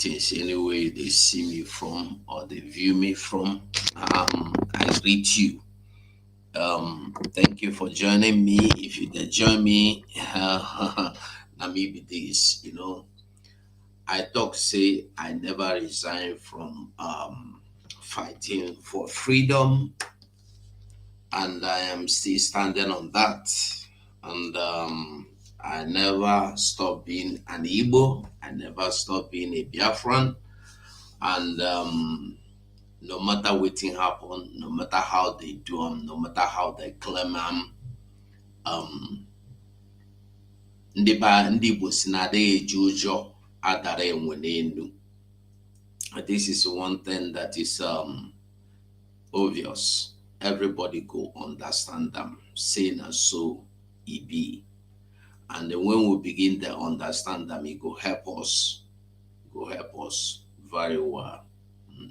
greetings anyway they see me from or they view me from. I greet you. Thank you for joining me. If you did join me, now maybe this, I talk say I never resign from fighting for freedom, and I am still standing on that. And I never stop being an Igbo. I never stop being a Biafran. And no matter what thing happen, no matter how they do them, no matter how they claim them, um, ndị Igbo si na adịghị eji ụjọ adara enwe n'enu. This is one thing that is obvious. Everybody go understand them. Saying and so it be. And then when we begin to understand them, it go help us. Go help us very well.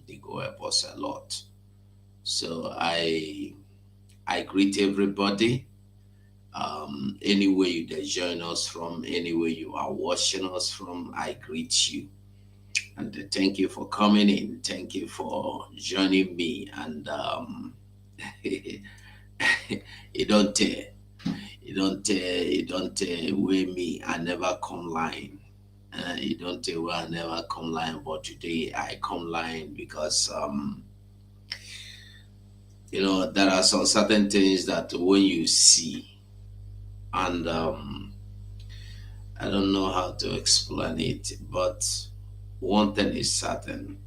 It go help us a lot. So I greet everybody. Anywhere you join us from, anywhere you are watching us from, I greet you. And thank you for coming in. Thank you for joining me. And it don't weigh me. I never come lying. You don't tell where I never come lying, but today I come lying because there are some certain things that when you see, and I don't know how to explain it, but one thing is certain: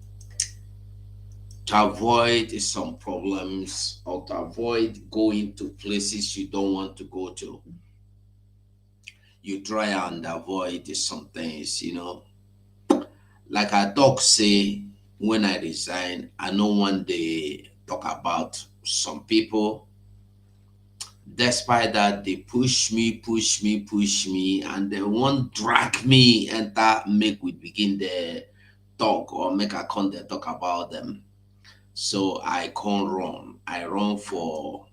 to avoid some problems or to avoid going to places you don't want to go to, you try and avoid some things, Like I talk say, when I resign, I know one day talk about some people. Despite that, they push me, and they won't drag me enter make we begin the talk or make a content talk about them. So I can't run. I run from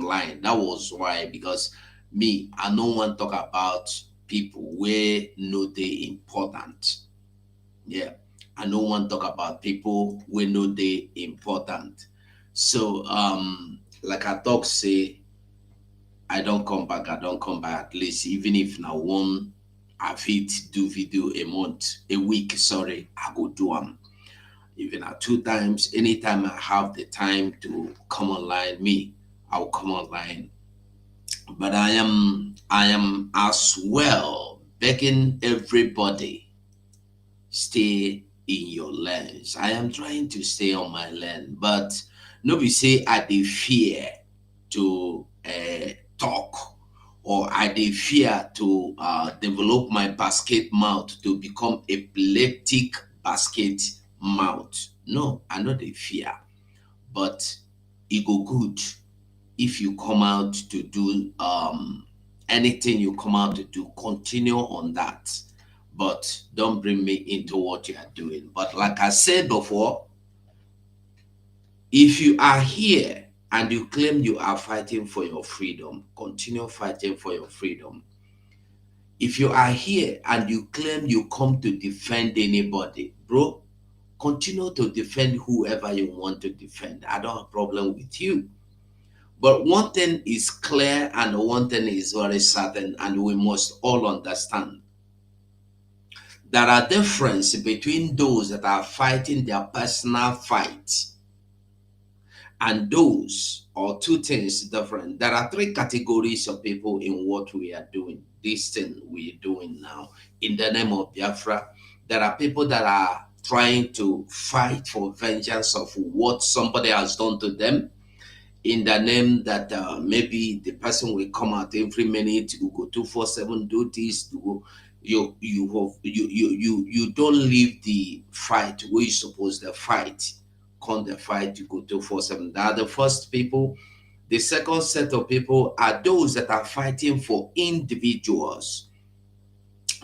line. That was why, because me, I no want talk about people where no they important. Yeah. I no want talk about people where no they important. So like I talk say, I don't come back at least, even if now one I fit do video a month, a week, sorry, I go do them. Even at 2 times, anytime I have the time to come online, I'll come online. But I am as well begging everybody, stay in your lanes. I am trying to stay on my lane, but nobody say I dey fear to talk, or I dey fear to develop my basket mouth to become epileptic basket mouth. No, I know dey fear, but it go good if you come out to do anything you come out to do, continue on that. But don't bring me into what you are doing. But like I said before, if you are here and you claim you are fighting for your freedom, continue fighting for your freedom. If you are here and you claim you come to defend anybody, bro, continue to defend whoever you want to defend. I don't have a problem with you. But one thing is clear and one thing is very certain, and we must all understand. There are differences between those that are fighting their personal fight and those, or two things different. There are 3 categories of people in what we are doing, this thing we are doing now. In the name of Biafra, there are people that are trying to fight for vengeance of what somebody has done to them, in the name that maybe the person will come out every minute to go 247, do this, do you don't leave the fight where you supposed to fight. Come the fight, you go 247. They are the first people. The second set of people are those that are fighting for individuals.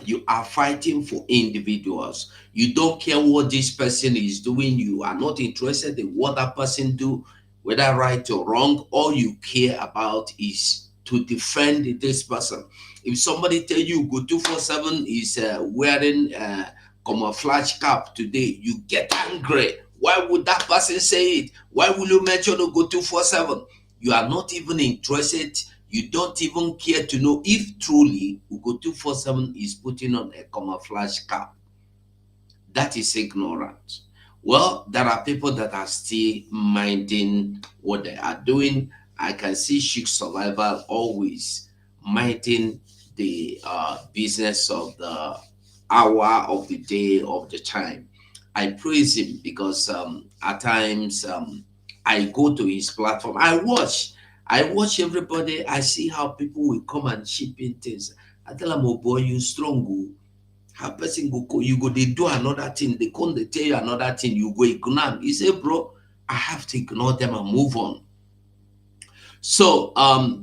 You are fighting for individuals. You don't care what this person is doing. You are not interested in what that person do, whether right or wrong. All you care about is to defend this person. If somebody tell you go 247 is wearing camouflage cap today, you get angry. Why would that person say it? Why will you mention go 247? You are not even interested. You don't even care to know if truly Ugo 247 is putting on a camouflage cap. That is ignorant. Well, there are people that are still minding what they are doing. I can see Chic Survival always minding the business of the hour, of the day, of the time. I praise him because at times I go to his platform. I watch everybody. I see how people will come and chip in things. I tell them, oh boy, you strong. Oh. How person go, you go, they do another thing, they come, they tell you another thing, you go ignore them. You say, bro, I have to ignore them and move on. So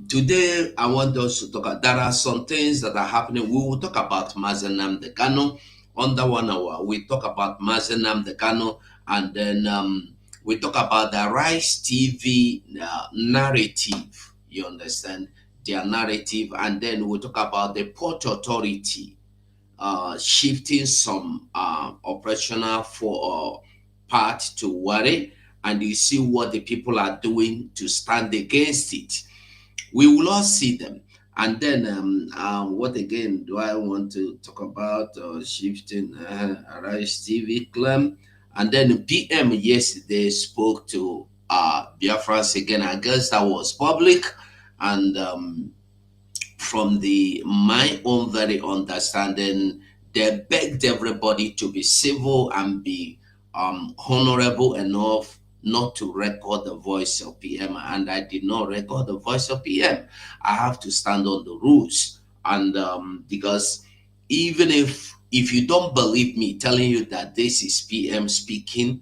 today I want us to talk. There are some things that are happening. We will talk about Mazi Nnamdi Kanu under 1 hour. We talk about Mazi Nnamdi Kanu, and then we talk about the Rice TV narrative. You understand their narrative, and then we talk about the Port Authority shifting some operational for part to Warri, and you see what the people are doing to stand against it. We will all see them. And then, what again do I want to talk about? Shifting Arise TV claim. And then PM yesterday spoke to Biafrans again. I guess that was public. And from my own very understanding, they begged everybody to be civil and be honorable enough not to record the voice of PM. And I did not record the voice of PM. I have to stand on the rules. And because even if you don't believe me telling you that this is PM speaking,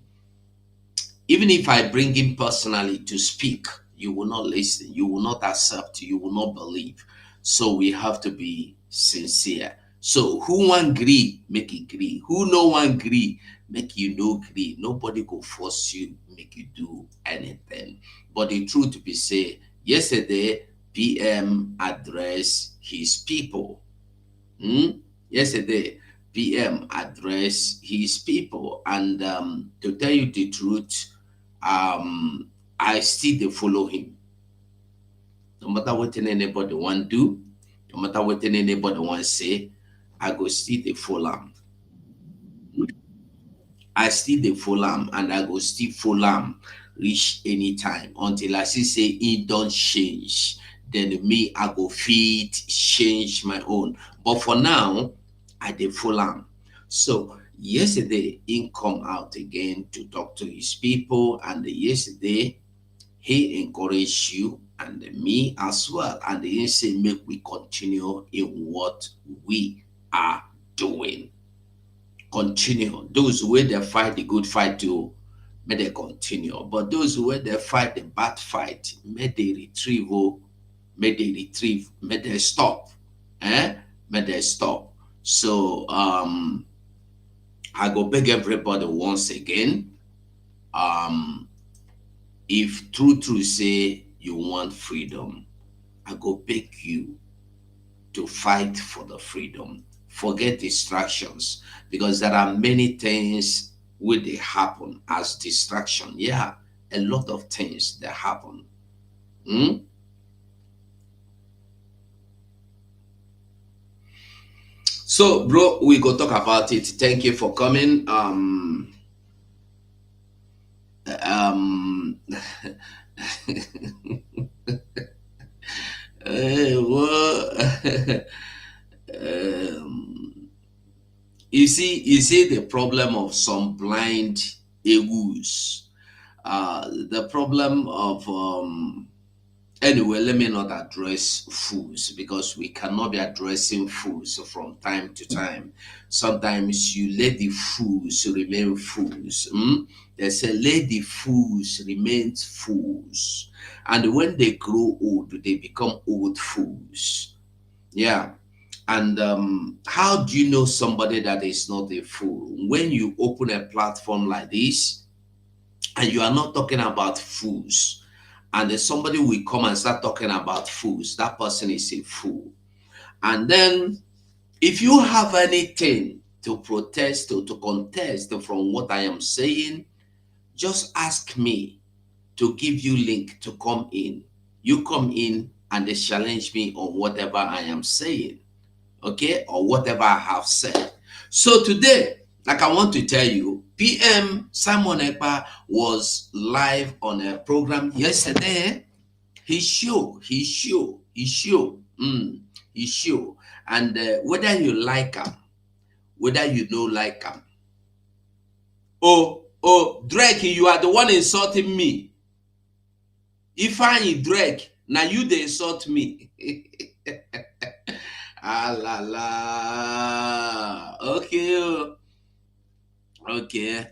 even if I bring him personally to speak, you will not listen, you will not accept, you will not believe. So we have to be sincere. So who want gree, make it gree. Who no one gree, make you no gree. Nobody go force you, make you do anything. But the truth be say, yesterday PM addressed his people. Yesterday PM addressed his people, and to tell you the truth, I still dey follow him. No matter what anybody want do, no matter what anybody want say, I go still dey follow am. I still dey follow am, and I go still follow am reach anytime until I see say e don change. Then me, I go fit change my own. But for now, I dey follow am. So yesterday he come out again to talk to his people, and yesterday he encouraged you and me as well. And he say make we continue in what we are doing. Continue. Those who they fight the good fight too, may they continue. But those who they fight the bad fight, may they retrieve, may they stop. May they stop. So I go beg everybody once again. If true say you want freedom, I go beg you to fight for the freedom. Forget distractions, because there are many things will they happen as distraction. Yeah, a lot of things that happen. Hmm? So, bro, we go talk about it. Thank you for coming. Um, well, um, you see the problem of some blind egus. The problem of anyway, let me not address fools, because we cannot be addressing fools from time to time. Sometimes you let the fools remain fools. They say let the fools remain fools. And when they grow old, they become old fools. Yeah. And how do you know somebody that is not a fool? When you open a platform like this and you are not talking about fools, and then somebody will come and start talking about fools, that person is a fool. And then if you have anything to protest or to contest from what I am saying, just ask me to give you link to come in. You come in and they challenge me on whatever I am saying, okay, or whatever I have said. So today, like I want to tell you, PM Simon Ekpa was live on a program yesterday. He show. And whether you like him, whether you don't like him. Oh, Drake, you are the one insulting me. If I Drake, now you they insult me. Ah la la. Okay. Okay.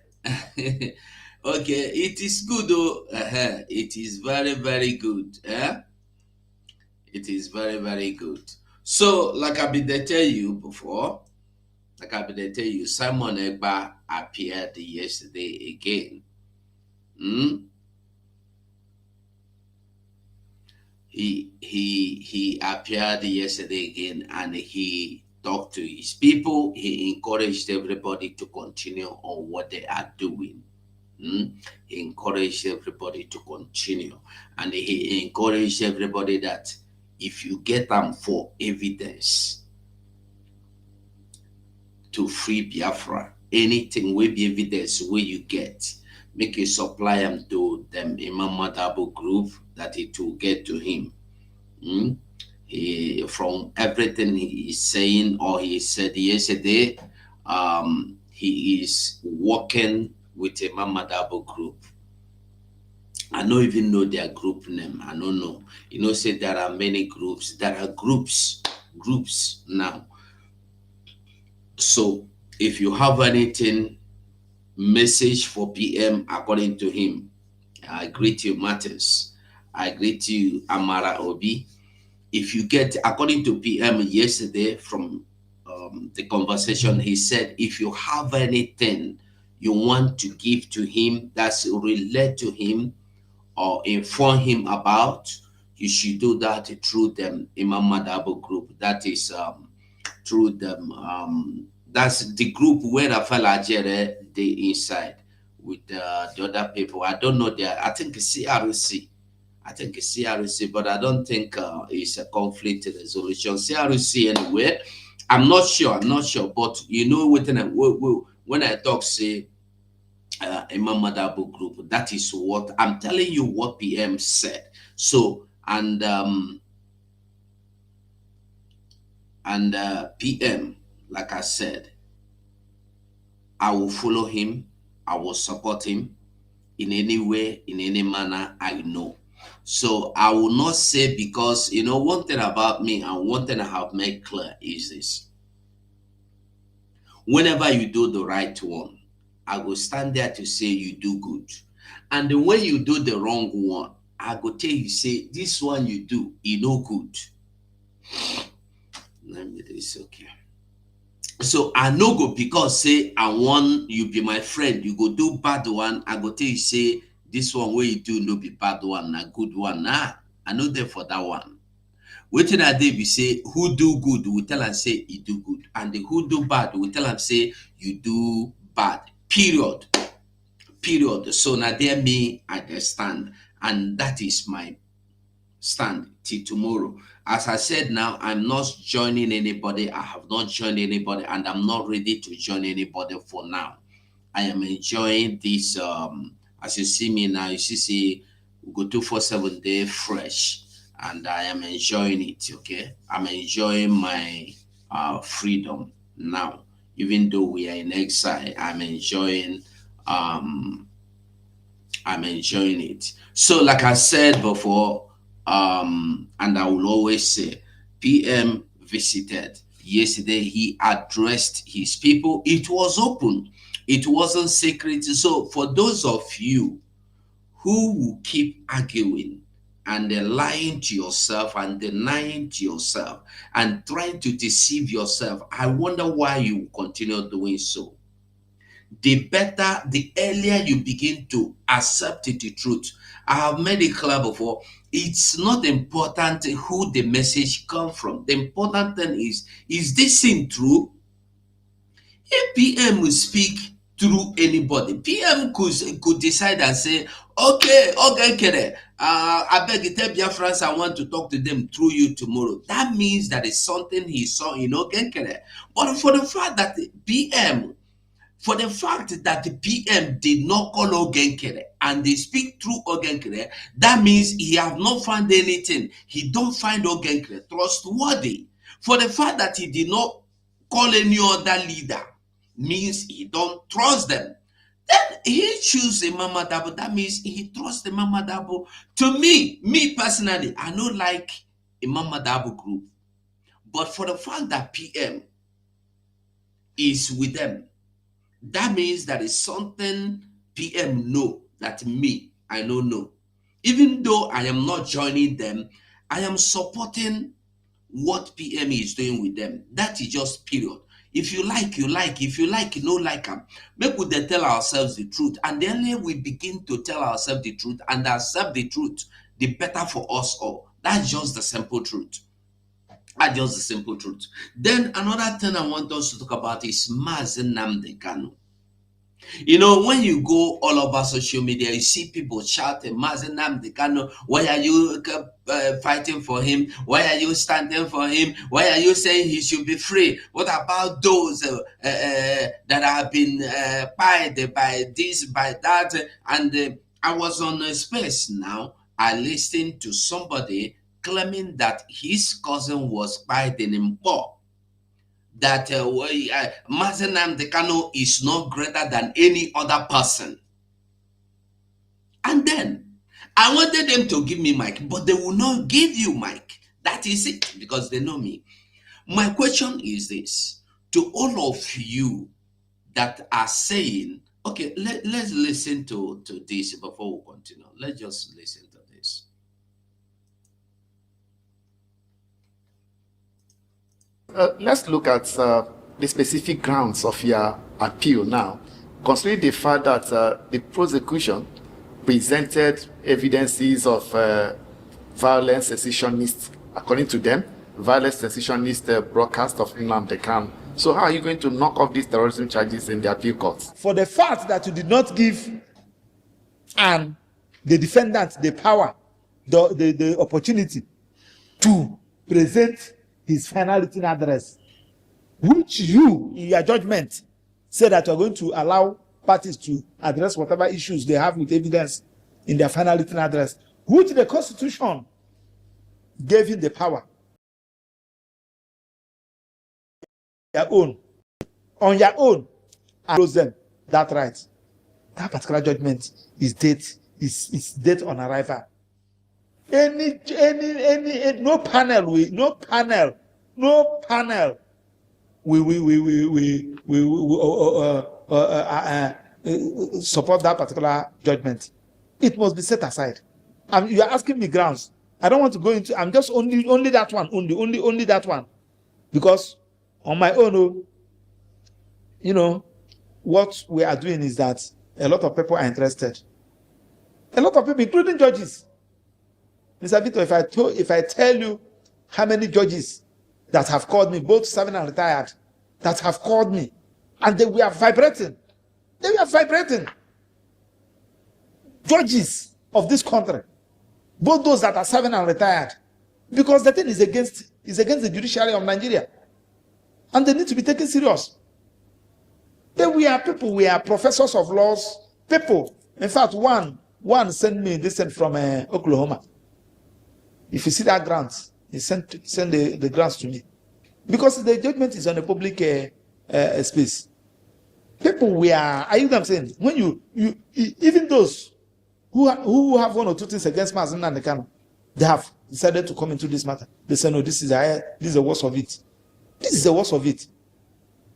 Okay. It is good though. It is very, very good. It is very, very good. So, like I've been there tell you before, Simon Ekpa appeared yesterday again. Hmm? He appeared yesterday again and he talked to his people. He encouraged everybody to continue on what they are doing. He encouraged everybody to continue, and he encouraged everybody that if you get them for evidence to free Biafra, anything will be evidence where you get, make a supply them to them Imam Madabo group that it will get to him. From everything he is saying or he said yesterday, he is working with a Mamadabo group. I don't even know their group name. I don't know. You know, say there are many groups. There are groups now. So if you have anything, message for PM according to him. I greet you, Matters. I greet you, Amara Obi. If you get, according to PM yesterday from the conversation, he said, if you have anything you want to give to him that's relate to him or inform him about, you should do that through them Imam Madabo group. That is through them. That's the group where Rafael Ajere they inside with the other people. I don't know their. I think CRC. But I don't think it's a conflict resolution. CRC anyway. I'm not sure. But you know, when I talk, say Imam Madabo group, that is what I'm telling you. What PM said. So PM, like I said, I will follow him. I will support him in any way, in any manner I know. So I will not say, because you know one thing about me and one thing I have made clear is this: whenever you do the right one, I will stand there to say you do good, and the way you do the wrong one, I go tell you say this one you do, you no good. Let me do this, okay. So I no go because say I want you be my friend, you go do bad one, I go tell you say this one where you do no be bad one, na good one. Nah, I know there for that one. Waiting I dey be say who do good, we tell am say you do good, and the who do bad, we tell am say you do bad. Period. So now there me understand, and that is my stand till tomorrow. As I said now, I'm not joining anybody. I have not joined anybody, and I'm not ready to join anybody for now. I am enjoying this. As you see me now, you see we go 247 day fresh, and I am enjoying it. Okay, I'm enjoying my freedom now. Even though we are in exile, I'm enjoying it. So, like I said before, and I will always say, PM visited yesterday. He addressed his people. It was open. It wasn't secret. So, for those of you who will keep arguing and lying to yourself and denying to yourself and trying to deceive yourself, I wonder why you continue doing so. The better, the earlier you begin to accept the truth. I have made it clear before, it's not important who the message come from. The important thing is this thing true? If PM will speak through anybody, PM could decide and say, okay, Kere, I beg you, tell Biafrans I want to talk to them through you tomorrow. That means that it's something he saw in Kere. But for the fact that the PM did not call Ogenkere and they speak through Ogenkere, that means he have not found anything. He don't find Ogenkere trustworthy. For the fact that he did not call any other leader, means he don't trust them. Then he choose a Mama Dabo. That means he trusts the Mama Dabo. To me personally, I don't like a Mama Dabo group. But for the fact that PM is with them, that means that is something PM know that I don't know. Even though I am not joining them, I am supporting what PM is doing with them. That is just period. If you like, you like. If you like, you don't like them. Make we then tell ourselves the truth. And the earlier we begin to tell ourselves the truth and accept the truth, the better for us all. That's just the simple truth. That's just the simple truth. Then another thing I want us to talk about is Mazi Nnamdi Kanu. You know, when you go all over social media, you see people shouting, Mazi Nnamdi Kanu, why are you fighting for him? Why are you standing for him? Why are you saying he should be free? What about those that have been pied by this, by that? And I was on a space now. I listened to somebody claiming that his cousin was pied in Mpo, that Mazi Nnamdi Kanu is not greater than any other person. And then I wanted them to give me mic, but they will not give you mic. That is it, because they know me. My question is this, to all of you that are saying, okay, let's listen to this before we continue. Let's just listen to this. Let's look at the specific grounds of your appeal now, considering the fact that the prosecution presented evidences of violent secessionist, according to them, violent secessionist broadcast of Nnamdi Kanu. So how are you going to knock off these terrorism charges in the appeal courts? For the fact that you did not give the defendant the power, the opportunity to present his final written address, which you, in your judgment, say that you are going to allow parties to address whatever issues they have with evidence in their final written address, which the Constitution gave him the power. On your own, and close them that right. That particular judgment is date on arrival. No panel support that particular judgment. It must be set aside. You are asking me grounds. I don't want to go into. I'm just only that one. Only that one, because on my own, you know, what we are doing is that a lot of people are interested. A lot of people, including judges. Mr. Vito, if I tell you how many judges that have called me, both serving and retired, that have called me, and they were vibrating. They were vibrating. Judges of this country, both those that are serving and retired, because the thing is against the judiciary of Nigeria, and they need to be taken serious. We are professors of laws, people. In fact, one sent me this from Oklahoma. If you see that grant, he send the grants to me, because the judgment is on a public space. People are you know what I'm saying? When you even those who have one or two things against Mazi Nnamdi Kanu, they have decided to come into this matter. They say, no, this is the worst of it. This is the worst of it.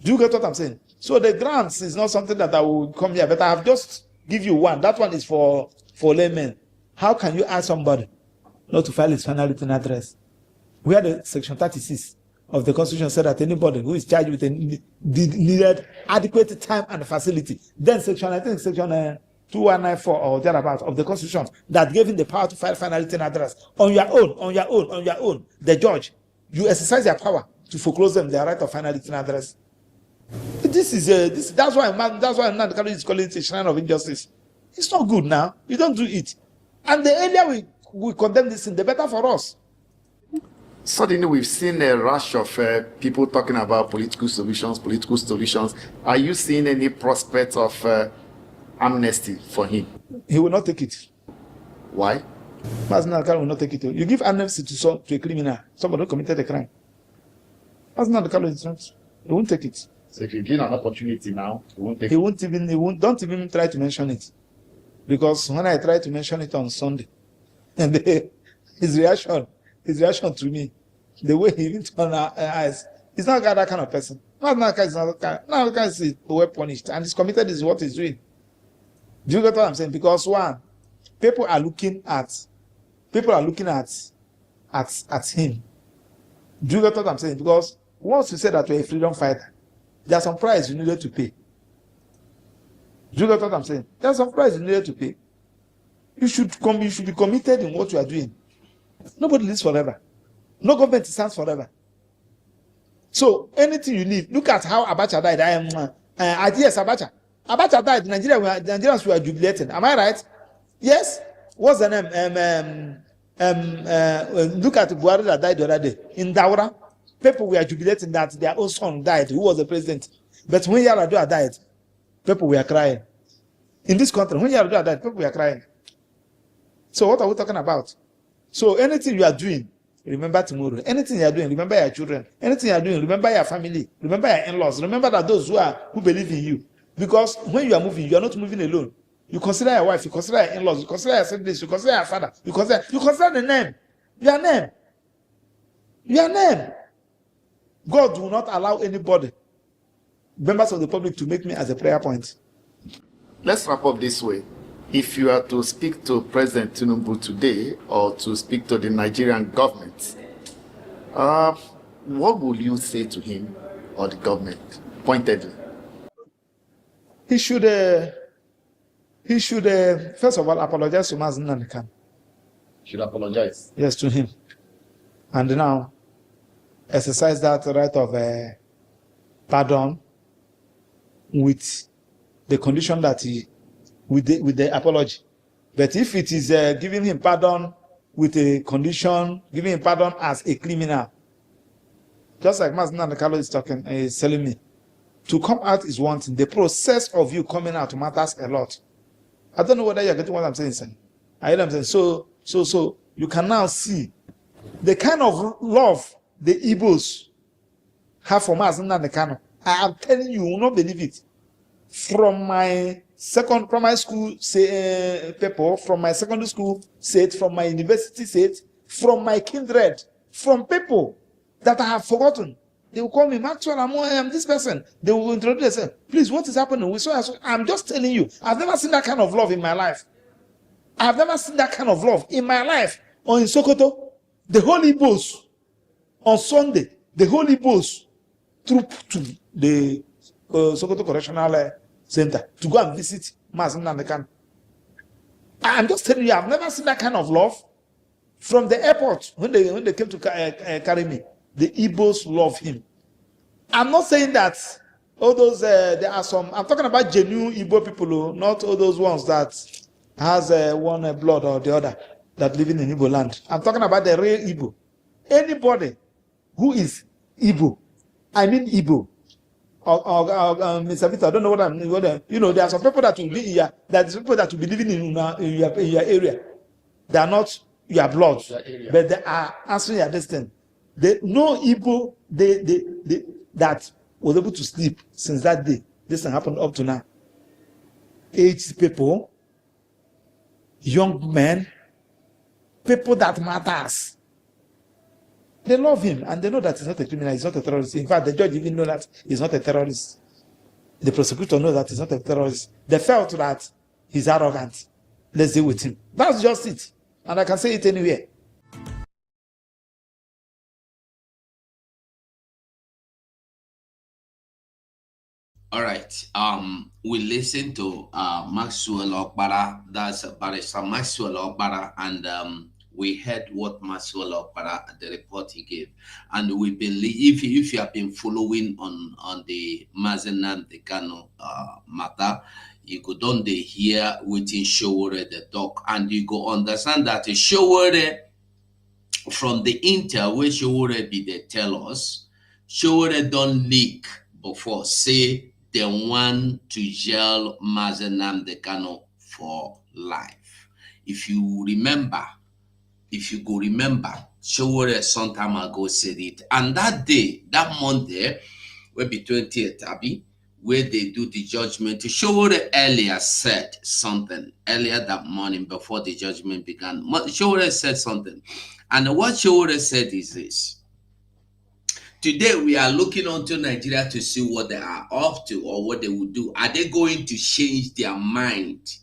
Do you get what I'm saying? So the grants is not something that I will come here, but I have just give you one. That one is for laymen. How can you ask somebody not to file his final written address, where the section 36 of the Constitution said that anybody who is charged with needed adequate time and facility, then section 2194 or thereabout of the Constitution that gave him the power to file final written address on your own, the judge, you exercise your power to foreclose them their right of final written address. This is that's why Nnamdi Kanu is calling it a shrine of injustice. It's not good now. You don't do it. And the earlier we condemn this thing, the better for us. Suddenly, we've seen a rush of people talking about political solutions, political solutions. Are you seeing any prospect of amnesty for him? He will not take it. Why? Mazi Nnamdi Kanu will not take it. You give amnesty to a criminal, somebody who committed a crime. Mazi Nnamdi Kanu is not. He won't take it. So if you give an opportunity now, he won't take it. Don't even try to mention it. Because when I tried to mention it on Sunday, and his reaction to me, the way he even turned our eyes, he's not that kind of person. Not is not that kind. Nnamdi Kanu is well punished, and he's committed is what he's doing. Do you get what I'm saying? Because one, people are looking at him. Do you get what I'm saying? Because once you say that you're a freedom fighter, there's some price you needed to pay. Do you get what I'm saying? There's some price you needed to pay. You should be committed in what you are doing. Nobody lives forever. No government stands forever. So anything you leave, look at how Abacha died. Yes, Abacha died. Nigerians were jubilating. Am I right? Yes. What's the name? Look at Warri that died the other day in Daura. People were jubilating that their own son died. Who was the president? But when Yar'Adua died, people were crying. In this country, when Yar'Adua died, people were crying. So what are we talking about? So anything you are doing, remember tomorrow. Anything you are doing, remember your children. Anything you are doing, remember your family. Remember your in-laws. Remember that those who believe in you. Because when you are moving, you are not moving alone. You consider your wife, you consider your in-laws, you consider your siblings, you consider your father, you consider the name. Your name. Your name. God will not allow anybody, members of the public, to make me as a prayer point. Let's wrap up this way. If you are to speak to President Tinubu today or to speak to the Nigerian government, what will you say to him or the government, pointedly? He should first of all apologize to Mazi Nnamdi Kanu. Should apologize? Yes, to him. And now exercise that right of pardon with the condition that with the apology. But if it is giving him pardon with a condition, giving him pardon as a criminal, just like Mazi Nnamdi Kanu is telling me, to come out is one thing. The process of you coming out matters a lot. I don't know whether you're getting what I'm saying, sir. I hear what I'm saying. So you can now see the kind of love the Igbos have for Mazi Nnamdi Kanu. I am telling you, you will not believe it. From my second primary school people, from my secondary school set, from my university set, from my kindred, from people that I have forgotten. They will call me, Maxwell, I'm this person. They will introduce themselves. Please, what is happening? I'm just telling you, I've never seen that kind of love in my life. I've never seen that kind of love in my life. Or in Sokoto, the Holy Igbos, on Sunday, the Holy Igbos troop to the Sokoto Correctional Center to go and visit Mazi Nnamdi Kanu. I'm just telling you, I've never seen that kind of love. From the airport, when they came to carry me, the Igbos love him. I'm not saying that all those, there are some, I'm talking about genuine Igbo people, not all those ones that has one blood or the other that living in Igbo land. I'm talking about the real Igbo. Anybody who is Igbo, I mean Igbo, or Mr. Victor, I don't know what I'm, there are some people that will be here, there's people that will be living in your area. They are not your blood, but they are answering your destiny. They no Igbo that was able to sleep since that day. This thing happened up to now. Aged people, young men, people that matters. They love him and they know that he's not a criminal, he's not a terrorist. In fact, the judge even knows that he's not a terrorist. The prosecutor knows that he's not a terrorist. They felt that he's arrogant. Let's deal with him. That's just it. And I can say it anywhere. All right. We listen to Maxwell Okpara. That's Barrister Maxwell Okpara, and We heard what Maswala Para, the report he gave, and we believe if you have been following on the Mazi Nnamdi Kanu matter, you could only hear within Showore the talk, and you go understand that Showore, from the intel where Showore be they tell us, Showore don't leak before say they want to jail Mazi Nnamdi Kanu for life. If you go remember, Showore some time ago said it. And that day, that Monday, will be 20th, Abby, where they do the judgment, Showore earlier said something, earlier that morning before the judgment began. Showore said something. And what Showore said is this. Today, we are looking onto Nigeria to see what they are up to or what they will do. Are they going to change their mind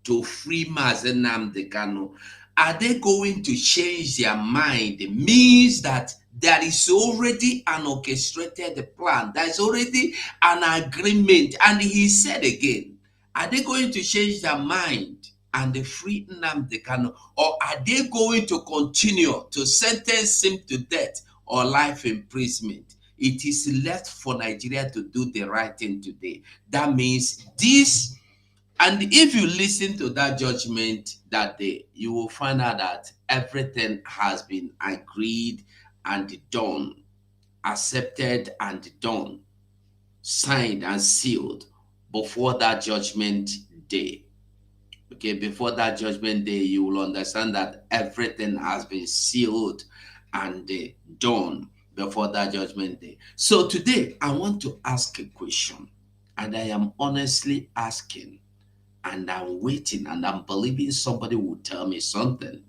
to free Mazi Nnamdi Kanu? Are they going to change their mind? It means that there is already an orchestrated plan. There is already an agreement. And he said again, are they going to change their mind and free Nnamdi Kanu? Or are they going to continue to sentence him to death or life imprisonment? It is left for Nigeria to do the right thing today. That means this. And if you listen to that judgment that day, you will find out that everything has been agreed and done, accepted and done, signed and sealed before that judgment day. Okay, before that judgment day, you will understand that everything has been sealed and done before that judgment day. So today, I want to ask a question, and I am honestly asking, and I'm waiting, and I'm believing somebody will tell me something.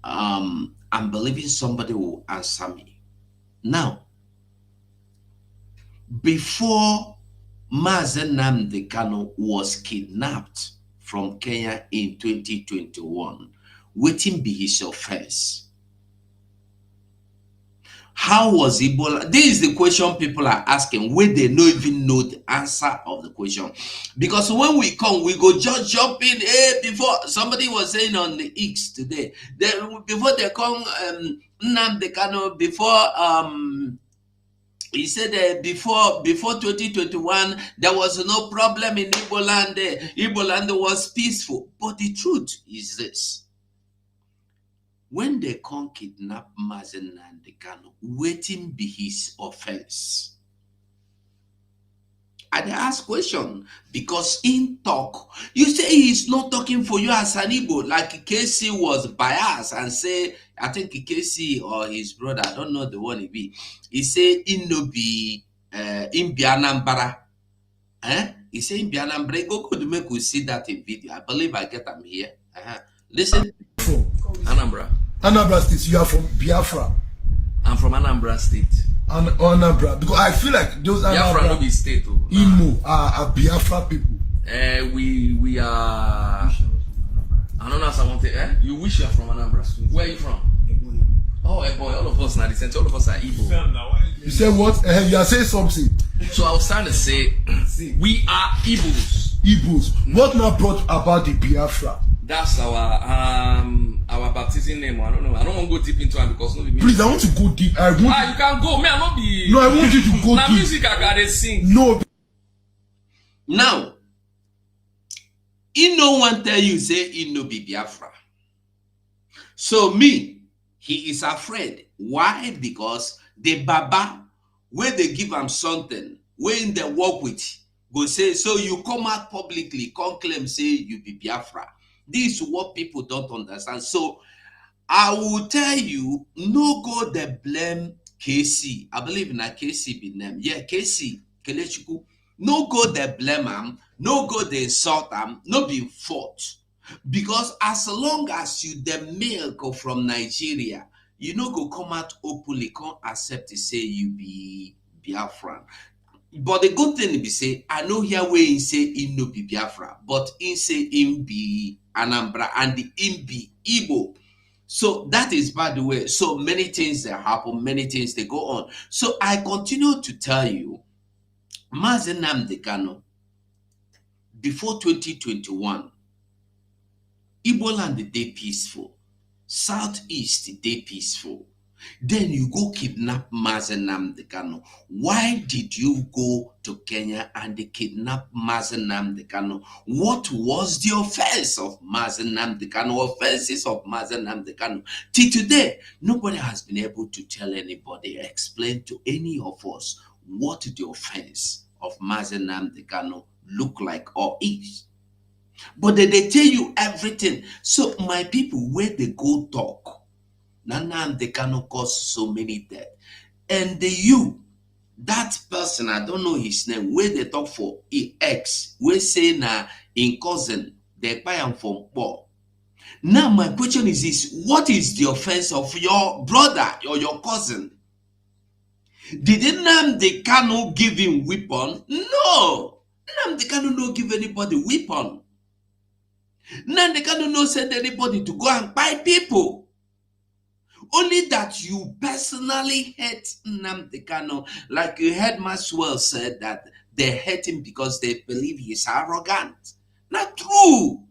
I'm believing somebody will answer me. Now, before Mazi Nnamdi Kanu was kidnapped from Kenya in 2021, waiting be his offense. How was Ebola? This is the question people are asking, where they don't even know the answer of the question. Because when we come, we go just jump in. Before somebody was saying on the X today, before they come, Nnamdi Kanu, before he said before 2021 there was no problem in Igbo land. Igbo land was peaceful. But the truth is this. When they come kidnap Mazi Nnamdi Kanu, waiting be his offense. And I ask question because in talk, you say he's not talking for you as an Igbo, like KC was biased and say, I think KC or his brother, I don't know the one he be. He say in no be in Anambra. He say in Anambra. Go to make we see that in video. I believe I get them here. Listen. Anambra. Anambra State, you are from Biafra. I'm from Anambra State. Anambra, because I feel like those Biafra no be state. Imo are Biafra people. We are. I don't know if I want to. You wish you are from Anambra. Where are you from? Oh, boy, all of us now the center. All of us are Igbo. You say what? You are saying something. So I was trying to say, we are Igbos. Igbos. What now brought about the Biafra? That's our baptism name. I don't know. I don't want to go deep into it because no. Please, I want to go deep. I want. You can go. Me, I not be. No, I want you to go now deep. Music I gotta sing. No. Now, he no one tell you say he no be Biafra. So me, he is afraid. Why? Because the Baba, where they give him something, when they work with, go say, so you come out publicly, come claim, say you be Biafra. This is what people don't understand. So I will tell you, no go they blame KC. I believe in a KC be name. Yeah, KC, Kelechiku. No go they blame him, no go they insult him, no be fault. Because as long as you the milk from Nigeria, you no go come out openly, come accept to say you be Biafran. But the good thing be say, I know here where he say he no be Biafra, but he say him be Anambra and him be Igbo. So that is by the way. So many things that happen, many things they go on. So I continue to tell you, Mazi Nnamdi Kanu, before 2021, Igbo land dey peaceful, Southeast dey peaceful. Then you go kidnap Mazi Nnamdi Kanu. Why did you go to Kenya and kidnap Mazi Nnamdi Kanu? What was the offense of Mazi Nnamdi Kanu? Offenses of Mazi Nnamdi Kanu. Till today, nobody has been able to tell anybody, explain to any of us what the offense of Mazi Nnamdi Kanu look like or is. But they tell you everything. So my people, where they go talk, Nnamdi Kanu caused so many deaths. And that person, I don't know his name, where they talk for ex, we say na in cousin, they buy him from poor. Now my question is this: what is the offense of your brother or your cousin? Did Nnamdi Kanu give him weapon? No. Nnamdi Kanu no give anybody weapon. Nnamdi Kanu no send anybody to go and buy people. Only that you personally hate Nnamdi Kanu, like you heard Maxwell said that they hate him because they believe he's arrogant. Not true.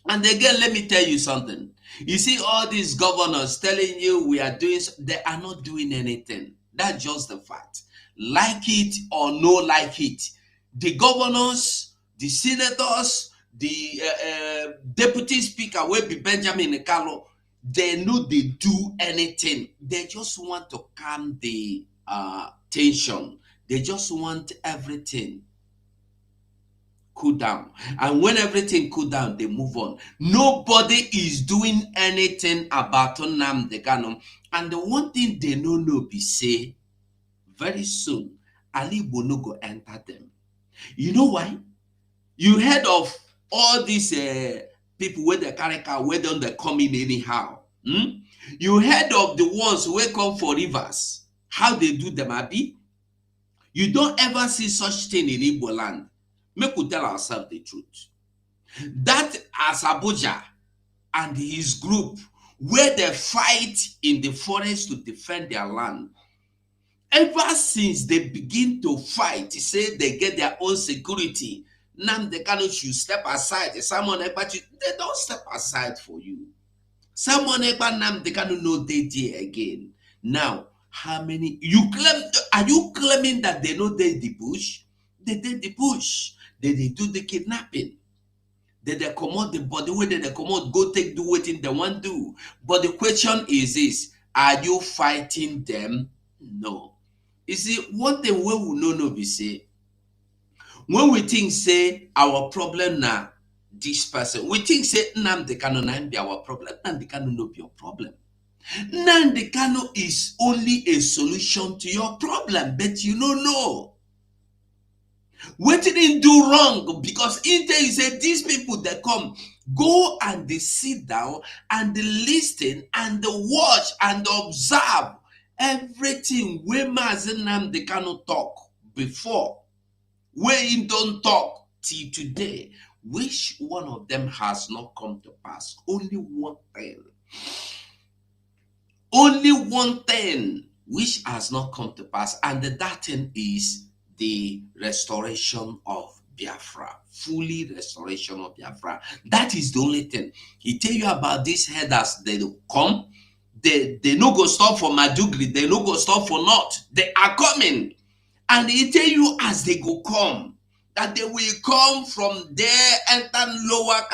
And again, let me tell you something. You see all these governors telling you we are doing, they are not doing anything. That's just the fact. Like it or no like it. The governors, the senators, the deputy speaker will be Benjamin Ekalo. They know they do anything. They just want to calm the tension. They just want everything cool down. And when everything cool down, they move on. Nobody is doing anything about Nnamdi Kanu. And the one thing they know be say, very soon, Ali Bono go enter them. You know why? You heard of all these people where they carry car, where don't they come in anyhow? You heard of the ones who come for rivers, how they do them, Abi? You don't ever see such thing in Igbo land. Make we tell ourselves the truth. That as Abuja and his group, where they fight in the forest to defend their land, ever since they begin to fight, say they get their own security, Nnamdi Kanu should step aside. Someone Ekpa, they don't step aside for you. Someone Ekpa Nnamdi Kanu no they there again. Now, how many you claim? Are you claiming that they know they the bush? They did the bush. They do the kidnapping. They commode the body where they commode go take do what they want to do. But the question is this: are you fighting them? No. You see, one thing we will know be say, when we think say our problem now, this person, we think say Nnamdi Kanu na be our problem. Nnamdi Kanu no be your problem. Nnamdi Kanu is only a solution to your problem, but you don't know. What did he do wrong? Because in there you say these people that come, go and they sit down and they listen and they watch and they observe everything where Mazi Nnamdi Kanu talk before, where he don't talk till today. Which one of them has not come to pass? Only one thing. Only one thing which has not come to pass, and that thing is the restoration of Biafra, fully restoration of Biafra. That is the only thing. He tell you about these headers, they come, they no go stop for Madugri, they no go stop for North. They are coming. And he tell you as they go come, that they will come from there, enter Lower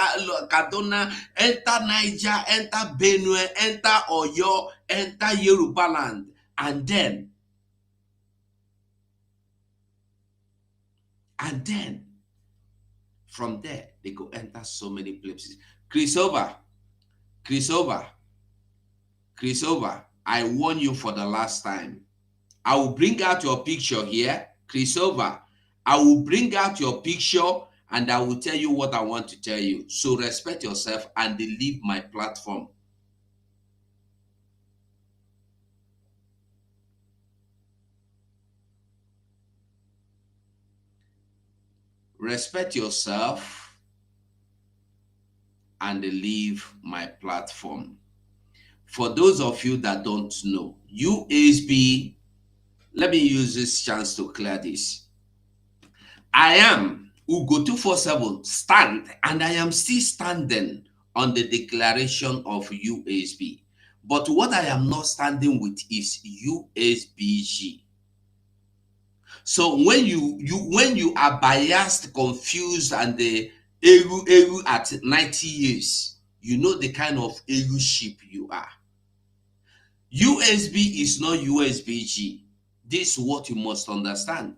Kaduna, enter Niger, enter Benue, enter Oyo, enter Yoruba land, and then from there they go enter so many places. Chris over, I warn you for the last time. I will bring out your picture here, Chris over. I will bring out your picture and I will tell you what I want to tell you. So respect yourself and leave my platform. Respect yourself and leave my platform. For those of you that don't know, let me use this chance to clear this. I am Ugo 247 stand, and I am still standing on the declaration of USB. But what I am not standing with is USBG. So when you are biased, confused, and the eru at 90 years, you know the kind of eru ship you are. USB is not USBG. This is what you must understand.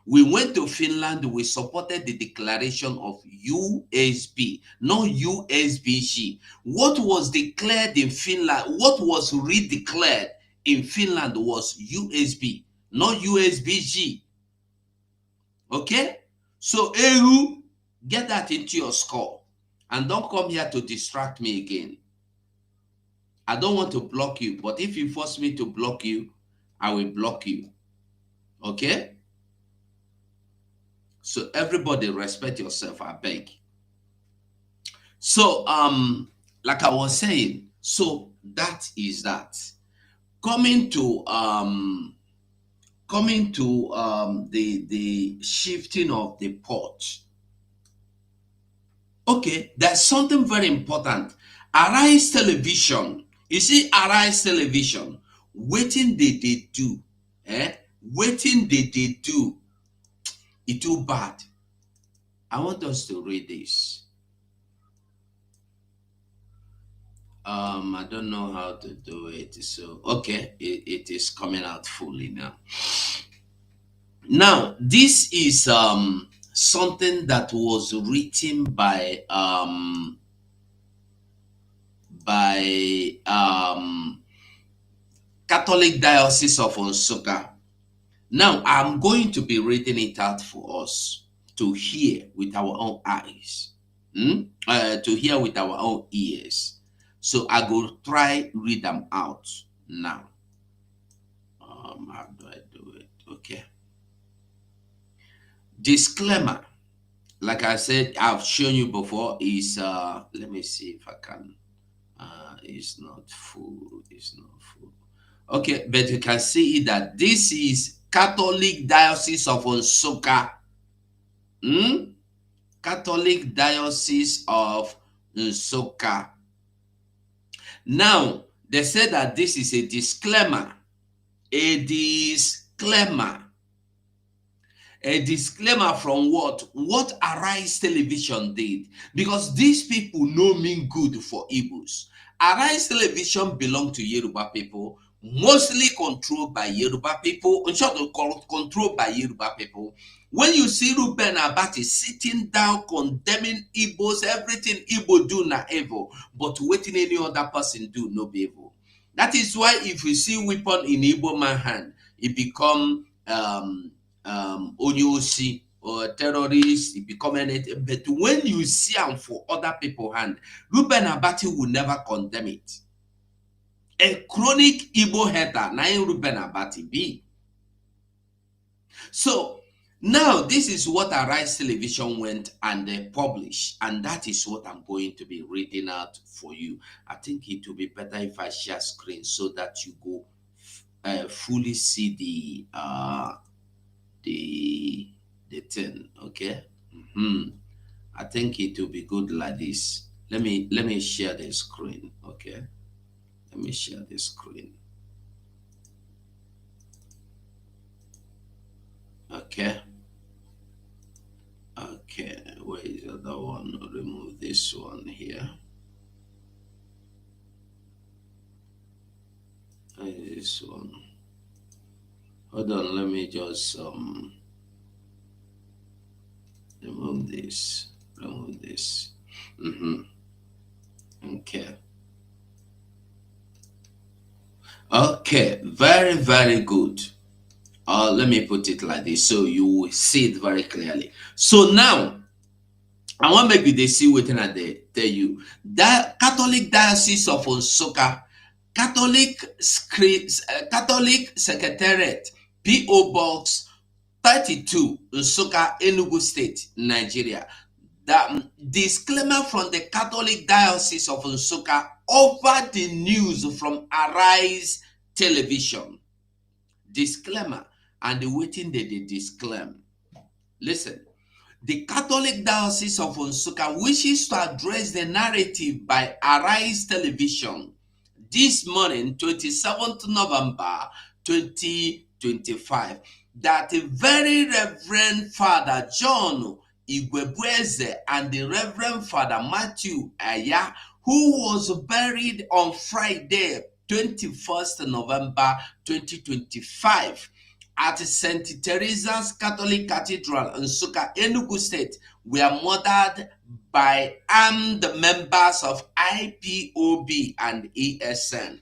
We went to Finland, we supported the declaration of USB, not USBG. What was declared in Finland, what was redeclared in Finland was USB, not USBG. Okay? So, Eru, get that into your skull and don't come here to distract me again. I don't want to block you, but if you force me to block you, I will block you. Okay? So everybody respect yourself, I beg. So like I was saying, so that is that. Coming to the shifting of the port. Okay, there's something very important. Arise Television. You see, Arise Television, waiting they do. Waiting they do. It's too bad. I want us to read this. I don't know how to do it. So, okay, it is coming out fully now. Now, this is something that was written by Catholic Diocese of Nsukka. Now, I'm going to be reading it out for us to hear with our own eyes, to hear with our own ears. So I will try read them out now. How do I do it? Okay. Disclaimer. Like I said, I've shown you before, is let me see if I can. It's not full. It's not full. Okay, but you can see that this is Catholic Diocese of Nsukka. Catholic Diocese of Nsukka. Now, they said that this is a disclaimer. A disclaimer. A disclaimer from what? What Arise Television did. Because these people know mean good for Igbos. Arise Television belong to Yoruba people, mostly controlled by Yoruba people, in short, controlled by Yoruba people. When you see Ruben Abati sitting down condemning Igbos, everything Igbo do na evil, but waiting any other person do no be evil. That is why if you see weapon in Igbo man hand, it become Onyosi or terrorist, it become anything. But when you see them for other people hand, Ruben Abati will never condemn it. A chronic Igbo hater, na Ruben Abati be. So now this is what Arise Television went and they published, and that is what I'm going to be reading out for you. I think it will be better if I share screen so that you go fully see the thing. Okay. I think it will be good like this. Let me share the screen. Okay. Let me share the screen. Okay. Okay, where is the other one? Remove this one here. This one. Hold on, let me just remove this. Remove this. Okay. Okay, very, very good. Let me put it like this so you will see it very clearly. So now, I want maybe they see what I tell you. That Catholic Diocese of Nsukka, Catholic Secretariat, P.O. Box 32, Nsukka, Enugu State, Nigeria. The disclaimer from the Catholic Diocese of Nsukka over the news from Arise Television. Disclaimer, and the waiting they disclaim. Listen, The Catholic Diocese of Nsukka wishes to address the narrative by Arise Television this morning, 27th November 2025, that the very Reverend Father John Igwebueze and the Reverend Father Matthew Aya, who was buried on Friday, 21st November 2025, at St. Teresa's Catholic Cathedral in Nsukka, Enugu State, were murdered by armed members of IPOB and ESN.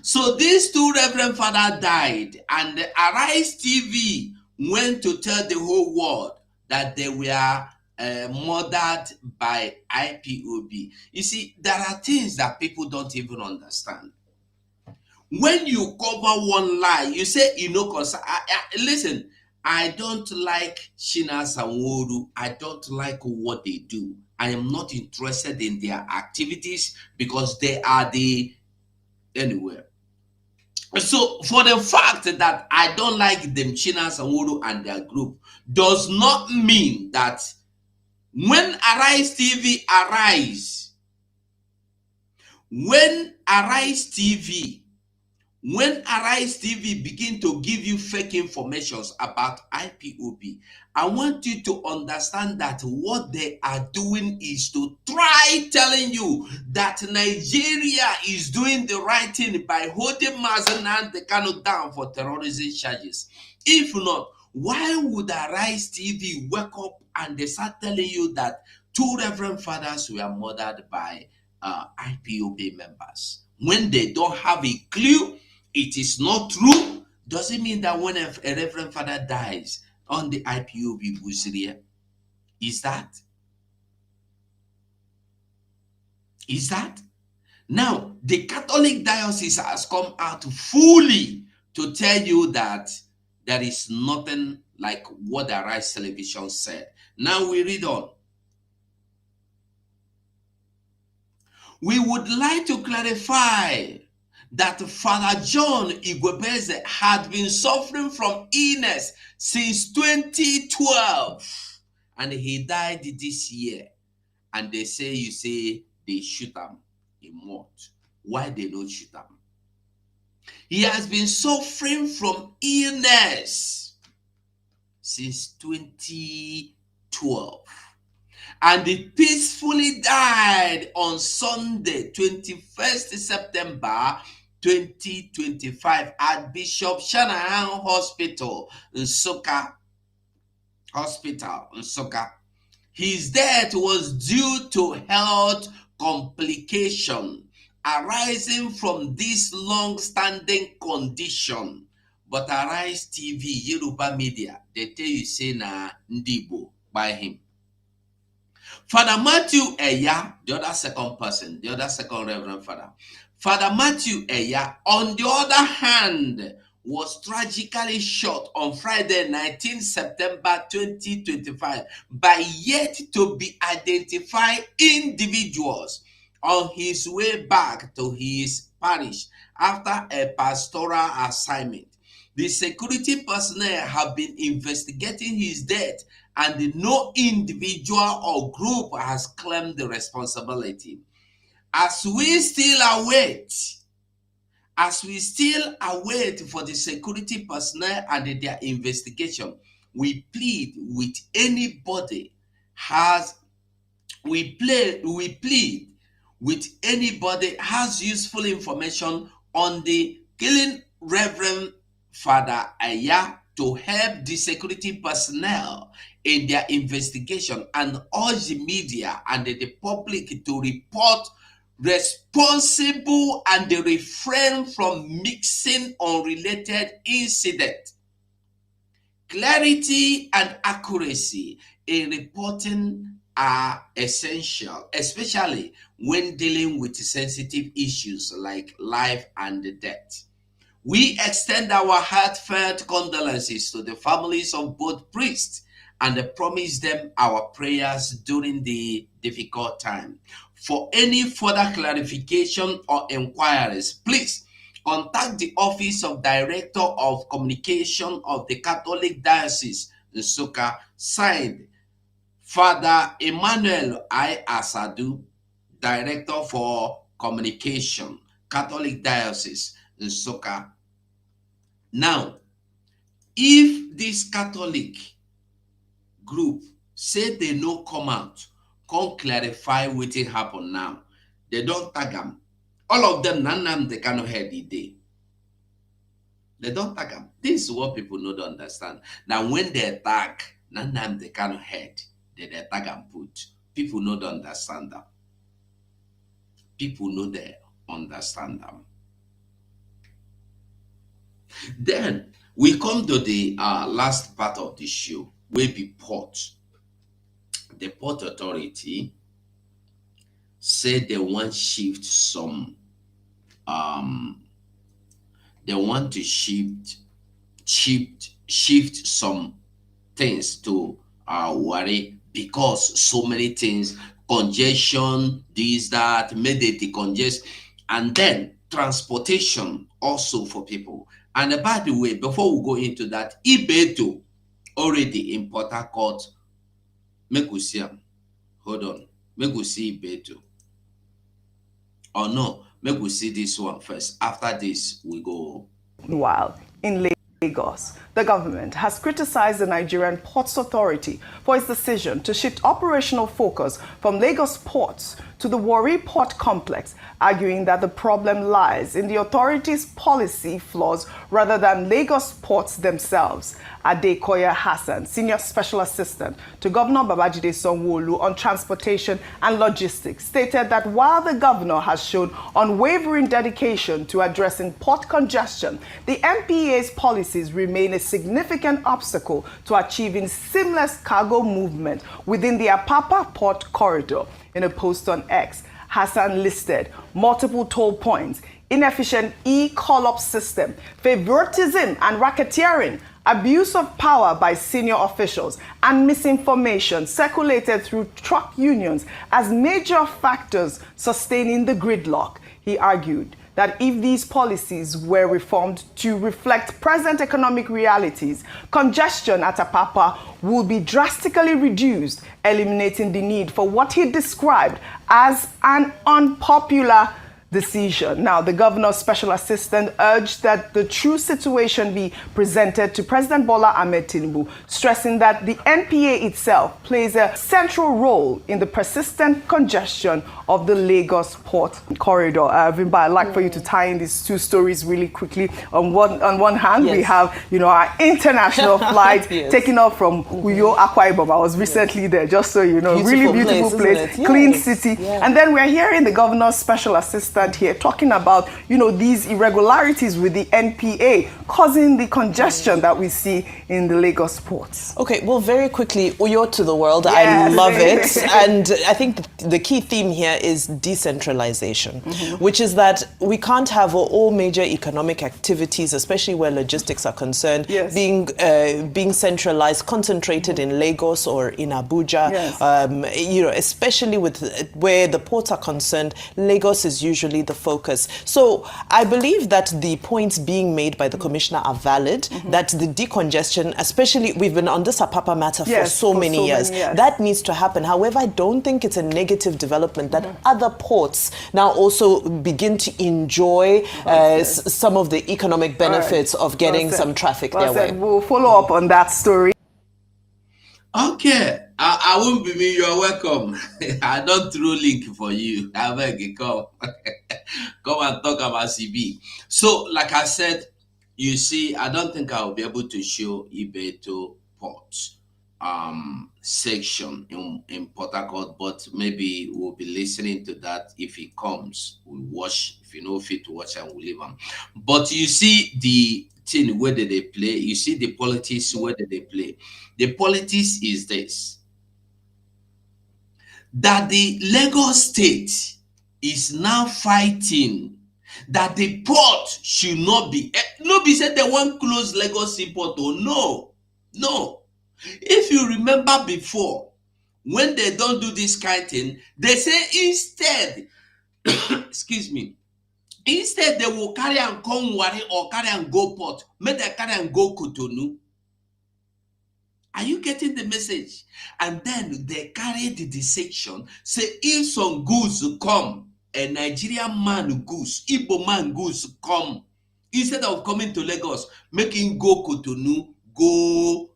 So these two Reverend Fathers died, and Arise TV went to tell the whole world that they were murdered by IPOB. You see, there are things that people don't even understand. When you cover one lie, you say, listen, I don't like Shina Sanwo-Olu. I don't like what they do. I am not interested in their activities because they are anywhere. So for the fact that I don't like them, Shina Sanwo-Olu and their group, does not mean that when Arise TV begin to give you fake informations about IPOB, I want you to understand that what they are doing is to try telling you that Nigeria is doing the right thing by holding Mazi and the Kanu down for terrorism charges. If not, why would Arise TV wake up and they start telling you that two Reverend Fathers were murdered by IPOB members? When they don't have a clue, it is not true. Doesn't mean that when a Reverend Father dies on the IPOB Busiria, is that? Now, the Catholic Diocese has come out fully to tell you that there is nothing like what the Arise Television said. Now we read on. We would like to clarify that Father John Igwebueze had been suffering from illness since 2012, and he died this year. And they say, they shoot him in mort. Why they don't shoot him? He has been suffering from illness since 2012. And he peacefully died on Sunday, 21st September 2025 at Bishop Shanahan Hospital in Nsukka. His death was due to health complication arising from this long-standing condition. But Arise TV, Yoruba media, they tell you say na Ndibo by him. Father Matthew Eya, the other second Reverend Father. Father Matthew Eya, on the other hand, was tragically shot on Friday, 19 September 2025 by yet to be identified individuals on his way back to his parish after a pastoral assignment. The security personnel have been investigating his death, and no individual or group has claimed the responsibility. As we still await for the security personnel and their investigation, we plead with anybody has useful information on the killing Reverend Father Aya to help the security personnel in their investigation, and urge the media and the public to report responsible and refrain from mixing unrelated incidents. Clarity and accuracy in reporting are essential, especially when dealing with sensitive issues like life and death. We extend our heartfelt condolences to the families of both priests and promise them our prayers during the difficult time. For any further clarification or inquiries, please contact the Office of Director of Communication of the Catholic Diocese Nsukka, signed Father Emmanuel I. Asadu, Director for Communication, Catholic Diocese, Nsukka. Now, if this Catholic group say they no come out, come clarify wetin happen now, they don't tag them. All of them, Nnamdi Kanu head the day. They don't tag them. This is what people don't understand. Now, when they tag Nnamdi Kanu head, they tag and put. People don't understand them. People know they understand them. Then we come to the last part of the show, where be port. The Port Authority said they want shift some they want to shift some things to Warri, because so many things, congestion, this, that, made it decongest, and then transportation also for people. And by the way, before we go into that, Ibeto already in Port Harcourt. Make we see am. Hold on. Make we see Ibeto. Or no, make we see this one first. After this, we go. While in Lagos, the government has criticized the Nigerian Ports Authority for its decision to shift operational focus from Lagos ports to the Warri port complex, arguing that the problem lies in the authority's policy flaws rather than Lagos ports themselves. Adekoya Hassan, Senior Special Assistant to Governor Babajide Sanwo-Olu on transportation and logistics, stated that while the governor has shown unwavering dedication to addressing port congestion, the NPA's policies remain a significant obstacle to achieving seamless cargo movement within the Apapa port corridor. In a post on X, Hassan listed multiple toll points, inefficient e-call-up system, favoritism and racketeering, abuse of power by senior officials, and misinformation circulated through truck unions as major factors sustaining the gridlock. He argued that if these policies were reformed to reflect present economic realities, congestion at Apapa would be drastically reduced, eliminating the need for what he described as an unpopular decision. Now, the governor's special assistant urged that the true situation be presented to President Bola Ahmed Tinubu, stressing that the NPA itself plays a central role in the persistent congestion of the Lagos port corridor. Vimba, I'd like for you to tie in these two stories really quickly. On one hand, we have, our international flight taking off from Uyo, Akwa Ibom. I was recently there, just so you know. Really beautiful place, clean city. And then we're hearing the governor's special assistant here talking about, these irregularities with the NPA causing the congestion that we see in the Lagos ports. Okay, well, very quickly, Uyo to the world. Yes. I love it. And I think the key theme here is decentralization, which is that we can't have all major economic activities, especially where logistics are concerned, being centralized, concentrated in Lagos or in Abuja. Yes. Especially with where the ports are concerned, Lagos is usually the focus. So I believe that the points being made by the commissioner are valid, that the decongestion, especially we've been on this Apapa matter for so many years, that needs to happen. However, I don't think it's a negative development that other ports now also begin to enjoy some of the economic benefits of getting some traffic their way. We'll follow up on that story. Okay, I won't be me. You're welcome. I don't throw link for you. I beg you, come. Come and talk about CB. So, like I said, you see, I don't think I'll be able to show Ibeto Port section in Port Harcourt, but maybe we'll be listening to that if he comes. We'll watch, if you know fit to watch, and we'll leave him. But you see the thing, where did they play? You see the politics, where did they play? The politics is this: that the Lagos state is now fighting that the port should not be. Nobody said they want close Lagos seaport. Oh no. If you remember before, when they don't do this kind of thing, they say instead, excuse me, instead they will carry and come Warri or carry and go port. Make they carry and go Kotonu. Are you getting the message? And then they carried the section, say if some goods come, a Nigerian man goods, Igbo man goods come, instead of coming to Lagos, making go Cotonou, go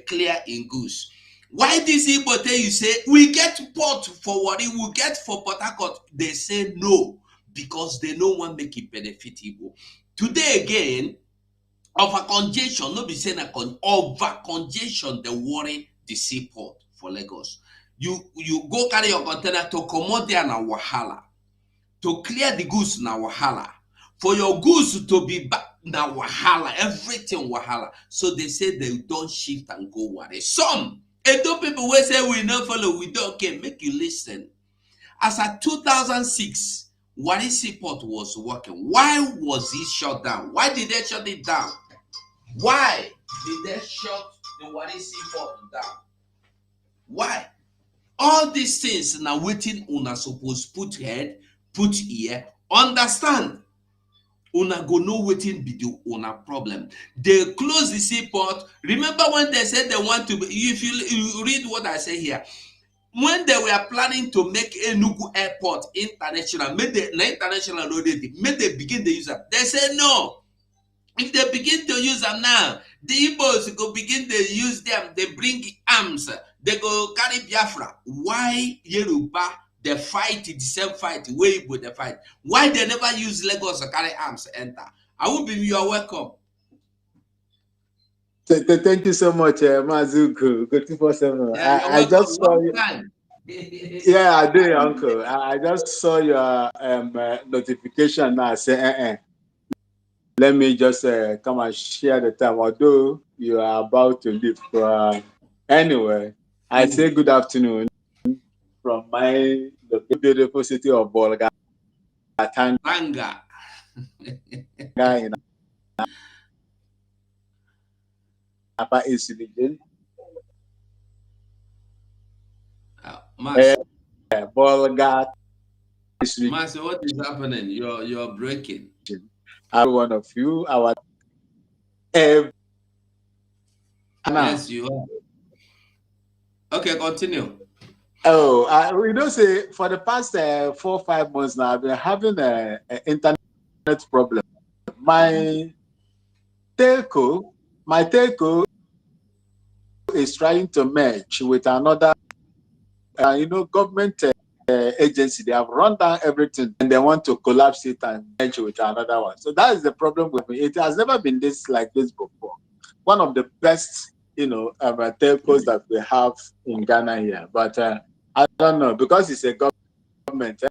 clear in goods. Why this Igbo tell you say, we get port for Warri, we get for Port Harcourt? They say no, because they don't want to make it benefit Igbo. Today again, over congestion, no be saying over congestion, the Warri the seaport for Lagos. You go carry your container to comot there na wahala. To clear the goods na wahala. For your goods to be back na wahala. Everything wahala. So they say they don't shift and go Warri. Some Edo people will say we no follow, we don't care. Make you listen. As at 2006, Warri seaport was working. Why was it shut down? Why did they shut it down? Why did they shut the Warri seaport down? Why? All these things now waiting una suppose put head, put ear, understand. Una go know waiting be the una problem. They close the seaport. Remember when they said they want to, if you read what I say here, when they were planning to make Enugu Airport international, made the international already, made they begin to use it. They say no. If they begin to use them now, the Igbos go begin to use them. They bring arms. They go carry Biafra. Why Yoruba they fight the same fight? Where Igbo they fight? Why they never use Lagos to carry arms enter? I will be. You are welcome. Thank you so much, Mazi. Good 247. Yeah, I just saw you. Yeah, I do, Uncle. I just saw your notification now. Say, let me just come and share the time. Although you are about to leave. Anyway, I say good afternoon from the beautiful city of Bolga, Tanga. in Upper East region. Bolga. Master, what is happening? You're breaking. Every one of you, yes, you are. Okay, continue. Oh, we don't say for the past 4 or 5 months now, I've been having an internet problem. My telco is trying to merge with another, government agency. They have run down everything and they want to collapse it and merge with another one. So that is the problem with me. It has never been like this before. One of the best, telcos that we have in Ghana here, but I don't know, because it's a government.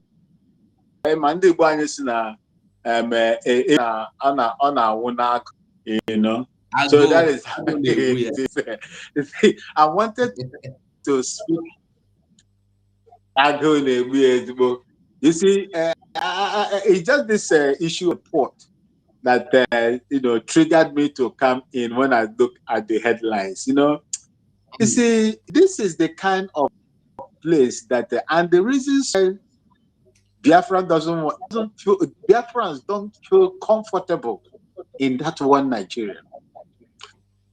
So that is how it is. I wanted to speak. You see, it's just this issue of port that triggered me to come in when I look at the headlines. You see, this is the kind of place that, and the reasons why Biafrans don't feel comfortable in that one Nigeria.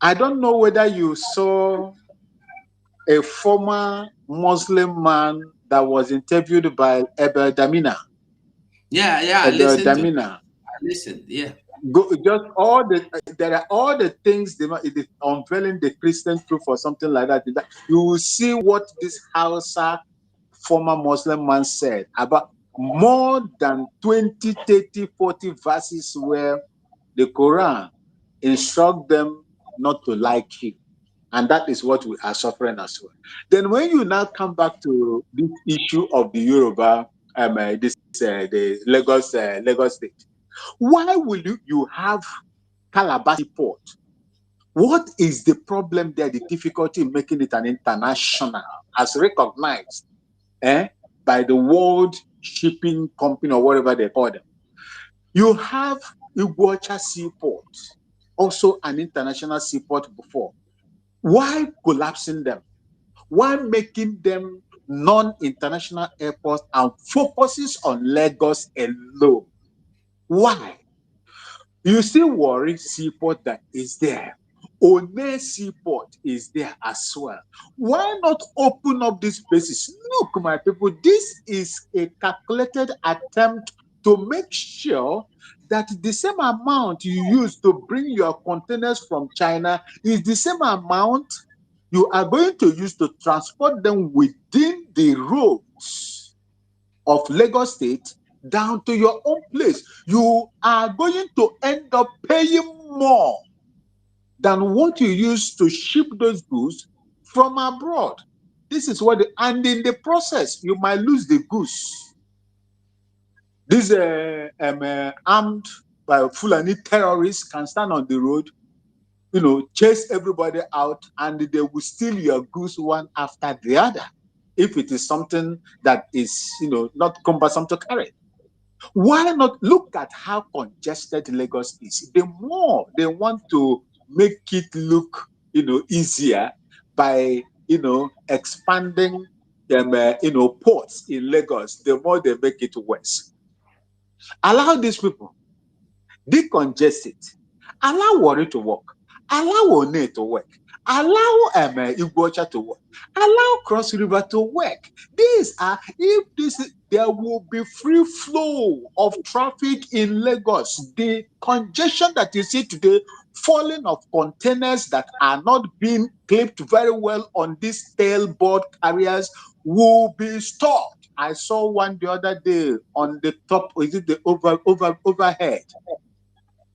I don't know whether you saw a former Muslim man that was interviewed by Ebel Damina. Yeah, I listened, yeah. There are all the things they unveiling the Christian truth or something like that. You will see what this Hausa former Muslim man said about more than 20, 30, 40 verses where the Quran instruct them not to like him. And that is what we are suffering as well. Then when you now come back to this issue of the Yoruba, the Lagos state, why will you have Calabar port? What is the problem there, the difficulty in making it an international, as recognized by the World Shipping Company or whatever they call them? You have Iguacha Seaport, also an international seaport before. Why collapsing them? Why making them non-international airports and focuses on Lagos alone? Why? You see Warri seaport that is there. One seaport is there as well. Why not open up these places? Look, my people, this is a calculated attempt to make sure that the same amount you use to bring your containers from China is the same amount you are going to use to transport them within the roads of Lagos State down to your own place. You are going to end up paying more than what you use to ship those goods from abroad. This is what, and in the process, you might lose the goods. These armed by Fulani terrorists can stand on the road, chase everybody out, and they will steal your goods one after the other. If it is something that is, not cumbersome to carry. Why not look at how congested Lagos is? The more they want to make it look, easier by, expanding them, ports in Lagos, the more they make it worse. Allow these people, decongest it, allow Warri to work, allow One to work, allow Igbocha to work, allow Cross River to work. There will be free flow of traffic in Lagos. The congestion that you see today, falling of containers that are not being clipped very well on these tailboard carriers, will be stopped. I saw one the other day on the top, is it the overhead?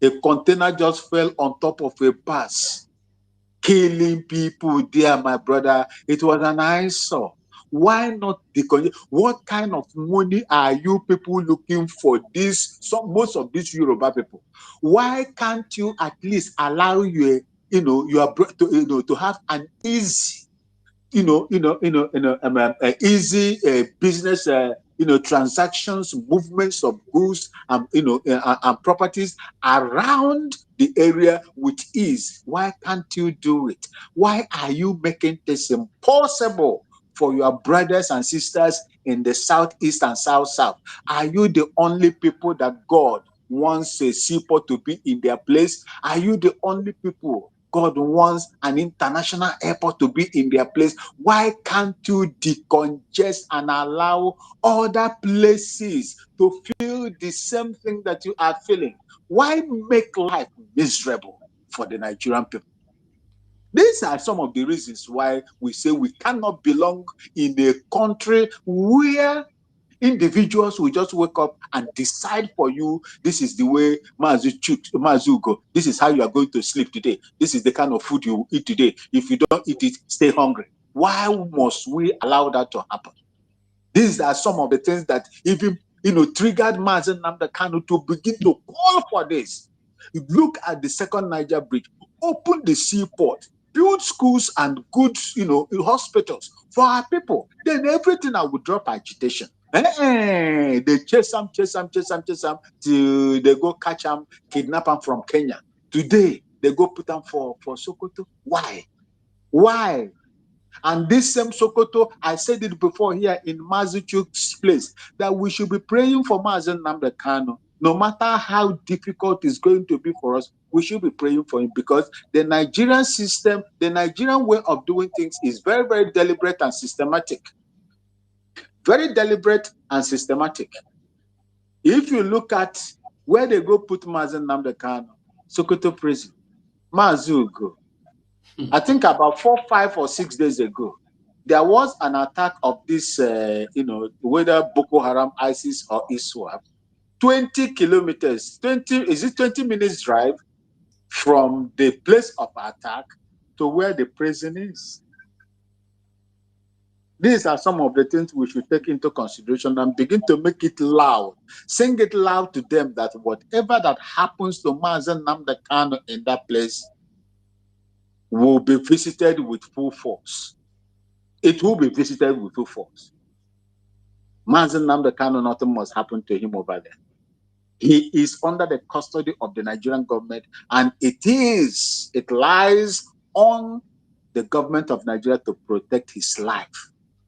A container just fell on top of a bus, killing people there, my brother. It was an eyesore. Why not decongest? What kind of money are you people looking for this? Most of these Yoruba people. Why can't you at least allow your to have an easy, easy business, transactions, movements of goods, and properties around the area with ease? Why can't you do it? Why are you making this impossible for your brothers and sisters in the southeast and south? Are you the only people that God wants a seaport to be in their place? Are you the only people God wants an international airport to be in their place? Why can't you decongest and allow other places to feel the same thing that you are feeling? Why make life miserable for the Nigerian people? These are some of the reasons why we say we cannot belong in a country where individuals will just wake up and decide for you, this is the way Mazi go. This is how you are going to sleep today. This is the kind of food you will eat today. If you don't eat it, stay hungry. Why must we allow that to happen? These are some of the things that even triggered Mazi Nnamdi Kanu to begin to call for this. Look at the second Niger bridge. Open the seaport. Build schools and good, hospitals for our people. Then everything I would drop agitation. They chase them till they go catch them, kidnap them from Kenya. Today, they go put them for Sokoto. Why? Why? And this same Sokoto, I said it before here in Mazi Chuk's place, that we should be praying for Mazi Nnamdi Kanu. No matter how difficult it's going to be for us, we should be praying for him, because the Nigerian system, the Nigerian way of doing things is very, very deliberate and systematic. Very deliberate and systematic. If you look at where they go put Mazi Nnamdi Kanu, Sokoto prison, Mazi go. I think about 4, 5, or 6 days ago, there was an attack of this, whether Boko Haram, ISIS, or ISWAP, 20 kilometers, 20 minutes drive from the place of attack to where the prison is. These are some of the things we should take into consideration and begin to make it loud. Sing it loud to them that whatever that happens to Mazi Nnamdi Kanu in that place will be visited with full force. It will be visited with full force. Mazi Nnamdi Kanu, nothing must happen to him over there. He is under the custody of the Nigerian government, and it lies on the government of Nigeria to protect his life.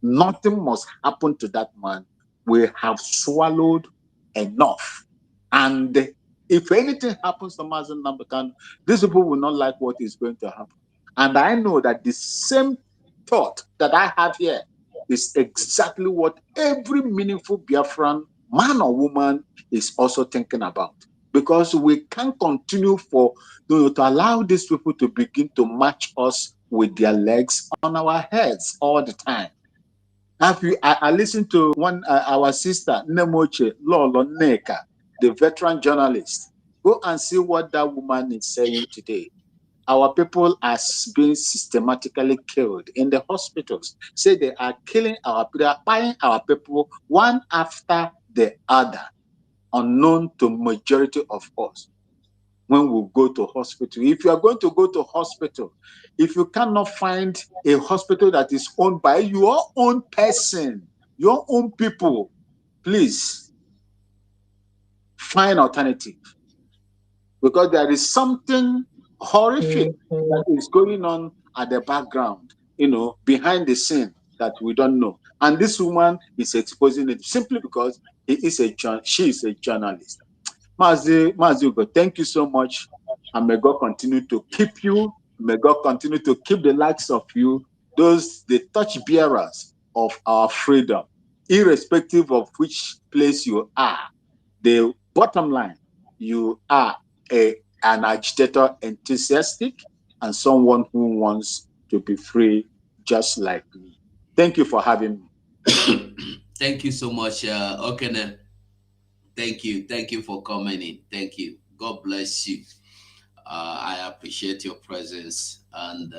Nothing must happen to that man. We have swallowed enough. And If anything happens to Mazi Nnamdi Kanu, these people will not like what is going to happen. And I know that the same thought that I have here is exactly what every meaningful Biafran man or woman is also thinking about. Because we can't continue to allow these people to begin to match us with their legs on our heads all the time. I listened to our sister Nemoche Lolo Neka, the veteran journalist. Go and see what that woman is saying today. Our people are being systematically killed in the hospitals. Say they are killing they are buying our people one after the other, unknown to majority of us. When we go to hospital, if you are going to go to hospital, if you cannot find a hospital that is owned by your own person, your own people, please find alternative, because there is something horrific that is going on at the background, behind the scene that we don't know. And this woman is exposing it simply because she is a journalist. Mazi Ugo, thank you so much. And may God continue to keep you. May God continue to keep the likes of you, the touch bearers of our freedom, irrespective of which place you are. The bottom line, you are an agitator, enthusiastic, and someone who wants to be free just like me. Thank you for having me. Thank you so much, Okene. Thank you for coming in. Thank you. God bless you. I appreciate your presence. And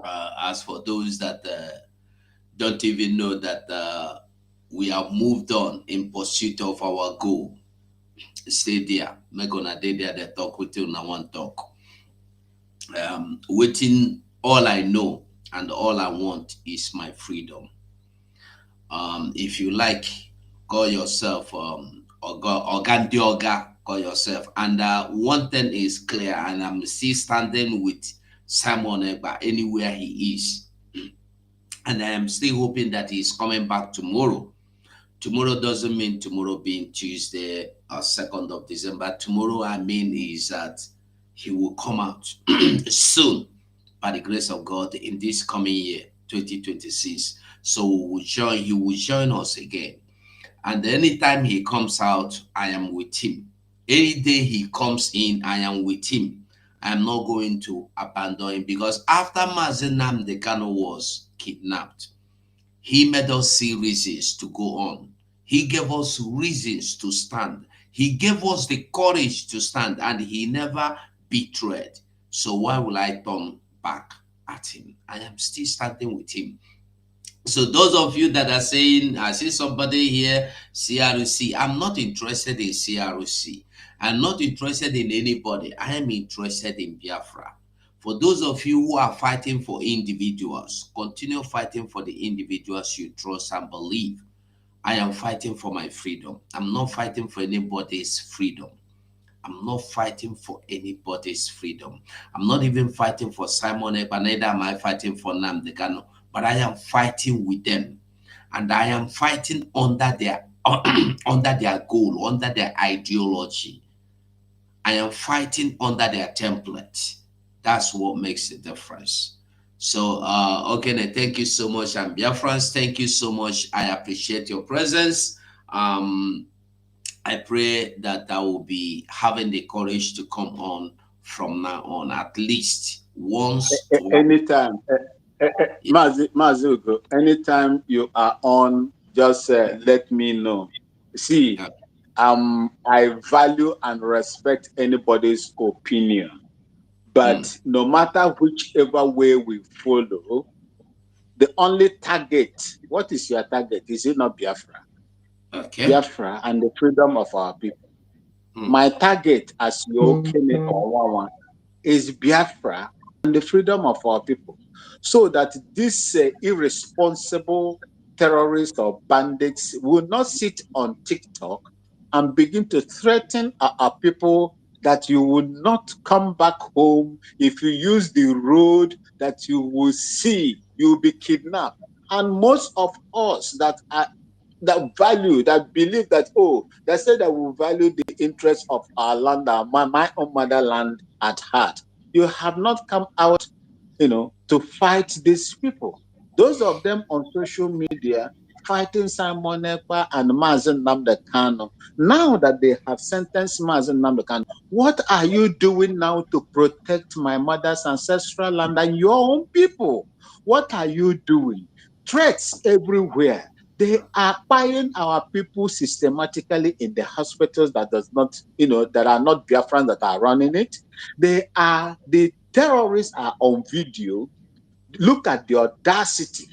as for those that don't even know that we have moved on in pursuit of our goal, stay there. Make gonna dey there. They talk with you. I want talk. Waiting. All I know and all I want is my freedom. If you like, call yourself Oga, call yourself. And one thing is clear, and I'm still standing with Simon Ekpa anywhere he is. And I am still hoping that he's coming back tomorrow. Tomorrow doesn't mean tomorrow being Tuesday, 2nd of December. Tomorrow, I mean, is that he will come out soon, by the grace of God, in this coming year, 2026. So he will join us again. And anytime he comes out, I am with him. Any day he comes in, I am with him. I am not going to abandon him, because after Mazi Nnamdi Kanu was kidnapped, he made us see reasons to go on. He gave us reasons to stand. He gave us the courage to stand, and he never betrayed. So why will I turn back at him? I am still standing with him. So those of you that are saying, I see somebody here, CRC, I'm not interested in CRC. I'm not interested in anybody. I am interested in Biafra. For those of you who are fighting for individuals, continue fighting for the individuals you trust and believe. I am fighting for my freedom. I'm not fighting for anybody's freedom. I'm not fighting for anybody's freedom. I'm not even fighting for Simon Ekpa, neither am I fighting for Nnamdi Kanu, but I am fighting with them. And I am fighting under their goal, under their ideology. I am fighting under their template. That's what makes the difference. So, okay, thank you so much. And Biafrans, thank you so much. I appreciate your presence. I pray that I will be having the courage to come on from now on, at least once. Anytime. Mazi Ugo, anytime you are on, just let me know. See, I value and respect anybody's opinion, but no matter whichever way we follow, the only target, what is your target? Is it not Biafra? Okay. Biafra and the freedom of our people. My target as your is Biafra and the freedom of our people, so that these irresponsible terrorists or bandits will not sit on TikTok and begin to threaten our people that you will not come back home. If you use the road that you will see, you will be kidnapped. And most of us that are that value, that believe that, oh, they say that we value the interests of our land, my own motherland at heart. You have not come out, to fight these people. Those of them on social media fighting Simon Ekpa and Mazi Nnamdi Kanu. Now that they have sentenced Mazi Nnamdi Kanu, what are you doing now to protect my mother's ancestral land and your own people? What are you doing? Threats everywhere. They are buying our people systematically in the hospitals that does not, that are not Biafrans that are running it. The terrorists are on video. Look at the audacity,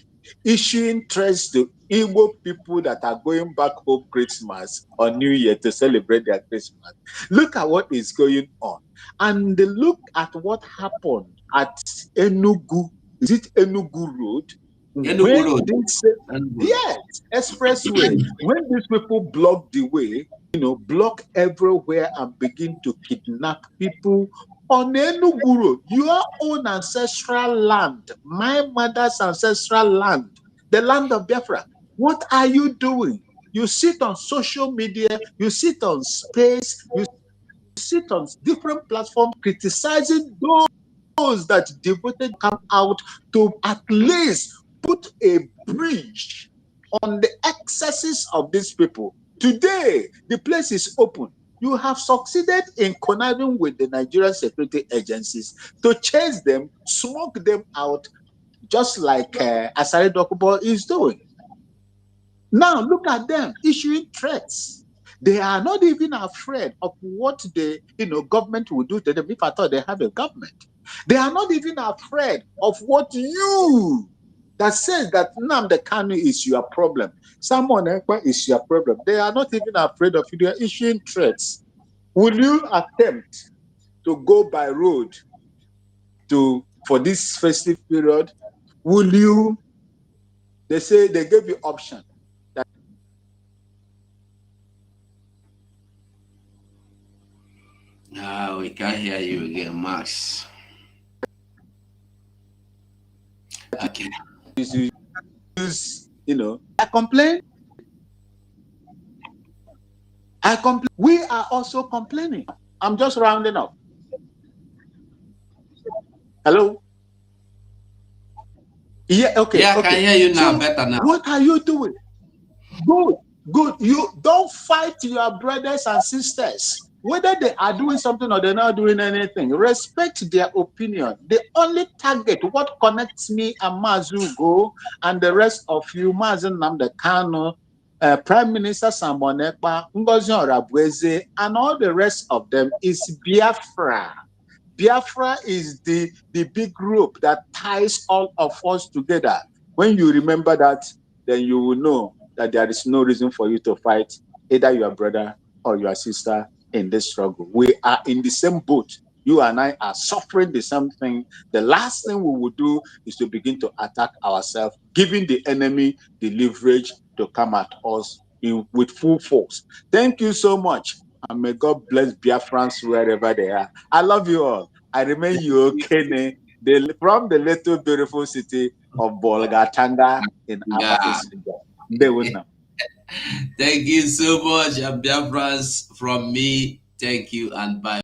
issuing threats to Igbo people that are going back home Christmas or New Year to celebrate their Christmas. Look at what is going on. And look at what happened at Enugu. Is it Enugu Road? Enugu Road. Yes, expressway. When these people block the way, block everywhere and begin to kidnap people on Enugu Road, your own ancestral land, my mother's ancestral land, the land of Biafra. What are you doing? You sit on social media, you sit on space, you sit on different platforms criticizing those that devoted come out to at least put a bridge on the excesses of these people. Today, the place is open. You have succeeded in conniving with the Nigerian security agencies to chase them, smoke them out, just like Asari Dokubo is doing. Now, look at them issuing threats. They are not even afraid of what the government will do to them if I thought they have a government. They are not even afraid of what you that says that Nnamdi Kanu is your problem. Someone Ekpa is your problem. They are not even afraid of you. They are issuing threats. Will you attempt to go by road for this festive period? Will you? They say they gave you option. No, we can't hear you again, Max. Okay. I complain. We are also complaining. I'm just rounding up. Hello? Yeah, okay. Yeah, I can hear you now, better now. What are you doing? Good. You don't fight your brothers and sisters. Whether they are doing something or they're not doing anything, respect their opinion. The only target, what connects me and Mazugo and the rest of you, Mazi Nnamdi Kanu, Prime Minister Simon Ekpa, Ngozi Orabueze, and all the rest of them is Biafra. Biafra is the big rope that ties all of us together. When you remember that, then you will know that there is no reason for you to fight either your brother or your sister in this struggle. We are in the same boat. You and I are suffering the same thing. The last thing we will do is to begin to attack ourselves, giving the enemy the leverage to come at us with full force. Thank you so much. And may God bless Biafrans wherever they are. I love you all. I remain you, Kene, from the little beautiful city of Bolgatanga in Upper East Region. Thank you so much, Biafrans, from me. Thank you and bye.